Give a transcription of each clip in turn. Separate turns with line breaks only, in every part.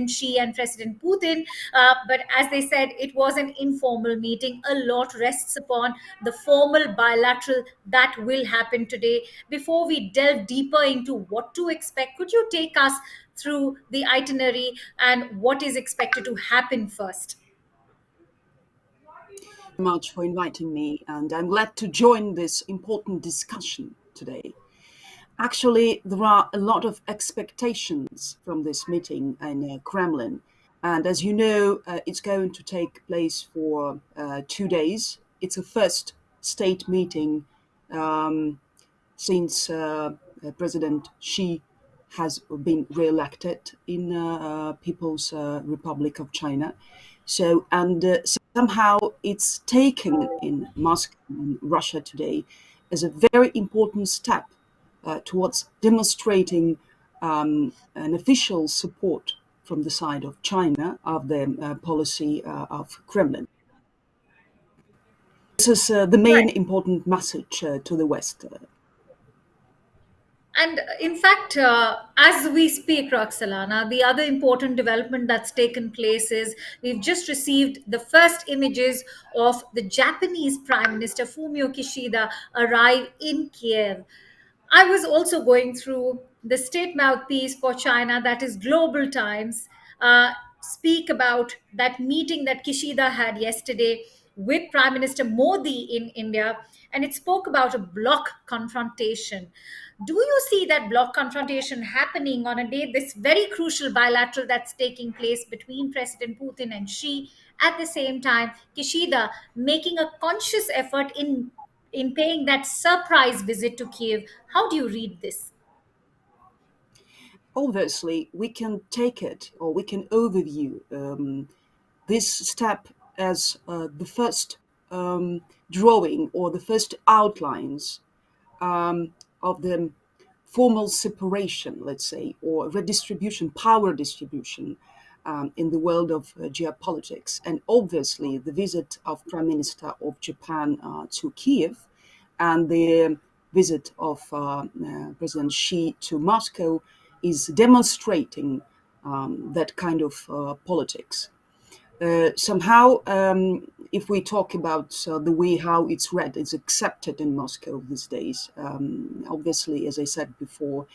Xi and President Putin. But as they said, it was an informal meeting. A lot rests upon the formal bilateral that will happen today. Before we delve deeper into what to expect, could you take us through the itinerary and what is expected to happen first?
Much for inviting me, and I'm glad to join this important discussion today. Actually, there are a lot of expectations from this meeting in Kremlin, and as you know, it's going to take place for 2 days. It's a first state meeting um, since President Xi has been re-elected in People's Republic of China. So, and somehow it's taken in Moscow and Russia today as a very important step towards demonstrating an official support from the side of China of the policy of Kremlin. This is the
Right.
main important message to the West.
And in fact, as we speak, Roxolana, the other important development that's taken place is we've just received the first images of the Japanese Prime Minister Fumio Kishida arrive in Kiev. I was also going through the state mouthpiece for China, that is Global Times, speak about that meeting that Kishida had yesterday with Prime Minister Modi in India, and it spoke about a bloc confrontation. Do you see that bloc confrontation happening on a day, this very crucial bilateral that's taking place between President Putin and Xi? At the same time, Kishida making a conscious effort in paying that surprise visit to Kiev. How do you read this?
Obviously, we can take it or we can overview this step as the first drawing or the first outlines of the formal separation, let's say, or redistribution, power distribution in the world of geopolitics. And obviously, the visit of Prime Minister of Japan to Kiev and the visit of President Xi to Moscow is demonstrating that kind of politics. Somehow, if we talk about the way how it's read, it's accepted in Moscow these days. Obviously, as I said before,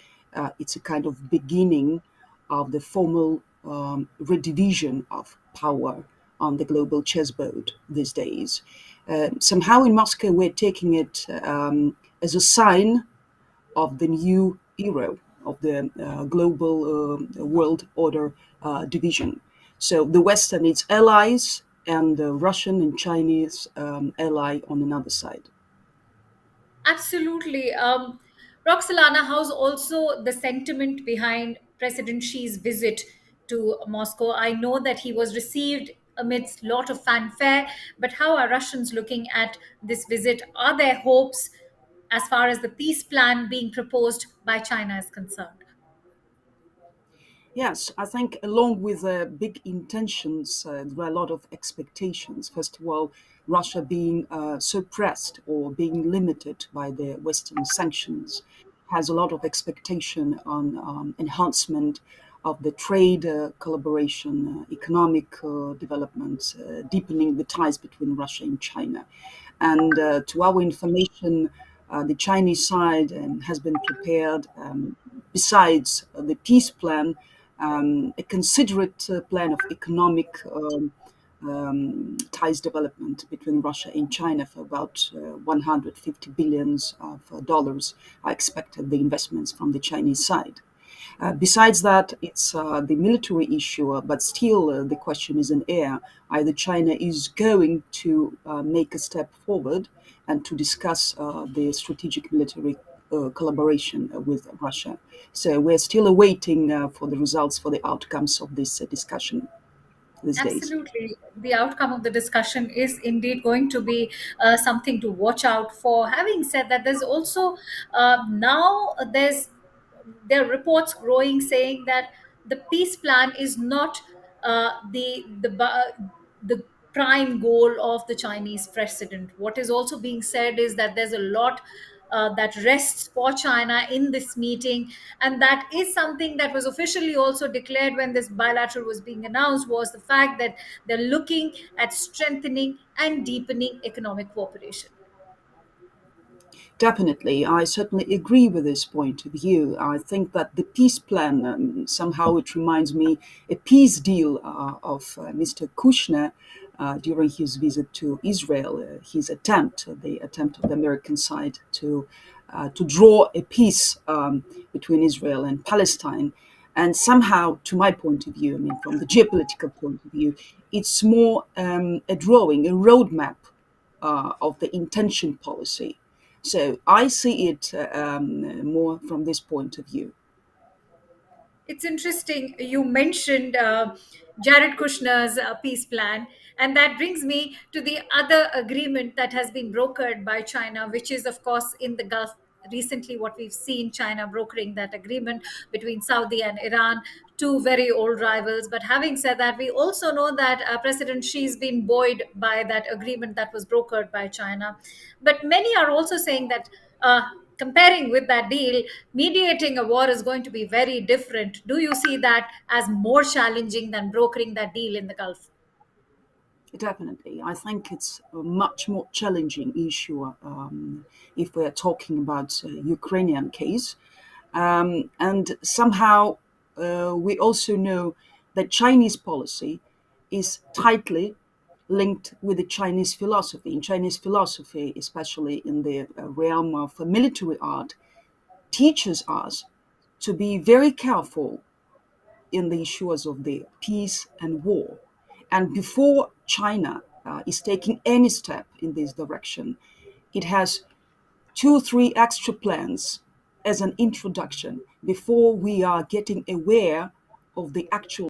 it's a kind of beginning of the formal redivision of power on the global chessboard these days. Somehow in Moscow, we're taking it as a sign of the new era of the global world order division. So the West and its allies, and the Russian and Chinese ally on another side.
Absolutely. Roxalana, how's also the sentiment behind President Xi's visit to Moscow? I know that he was received amidst a lot of fanfare, but how are Russians looking at this visit? Are there hopes as far as the peace plan being proposed by China is concerned?
Yes, I think along with the big intentions, there are a lot of expectations. First of all, Russia being suppressed or being limited by the Western sanctions has a lot of expectation on enhancement of the trade collaboration, economic development, deepening the ties between Russia and China. And to our information, the Chinese side has been prepared, besides the peace plan, a considerate plan of economic ties development between Russia and China for about 150 billions of dollars are expected, the investments from the Chinese side. Besides that, it's the military issue, but still the question is in air. Either China is going to make a step forward and to discuss the strategic military collaboration with Russia. So we're still awaiting for the results, for the outcomes of this discussion these days.
Absolutely. The outcome of the discussion is indeed going to be something to watch out for. Having said that, there's also now there are reports growing saying that the peace plan is not the prime goal of the Chinese president. What is also being said is that there's a lot that rests for China in this meeting. And that is something that was officially also declared when this bilateral was being announced, was the fact that they're looking at strengthening and deepening economic cooperation.
Definitely, I certainly agree with this point of view. I think that the peace plan, somehow it reminds me a peace deal of Mr. Kushner during his visit to Israel, his attempt, the attempt of the American side to draw a peace between Israel and Palestine. And somehow, to my point of view, I mean, from the geopolitical point of view, it's more a drawing, a roadmap of the intention policy. So I see it more from this point of view.
It's interesting you mentioned Jared Kushner's peace plan, and that brings me to the other agreement that has been brokered by China, which is, of course, in the Gulf. Recently, what we've seen China brokering that agreement between Saudi and Iran, two very old rivals. But having said that, we also know that President Xi's been buoyed by that agreement that was brokered by China. But many are also saying that. Comparing with that deal, mediating a war is going to be very different. Do you see that as more challenging than brokering that deal in the Gulf?
Definitely. I think it's a much more challenging issue if we're talking about Ukrainian case. And somehow we also know that Chinese policy is tightly linked with the Chinese philosophy. In Chinese philosophy, especially in the realm of military art, teaches us to be very careful in the issues of the peace and war. And before China is taking any step in this direction, it has two, three extra plans as an introduction before we are getting aware of the actual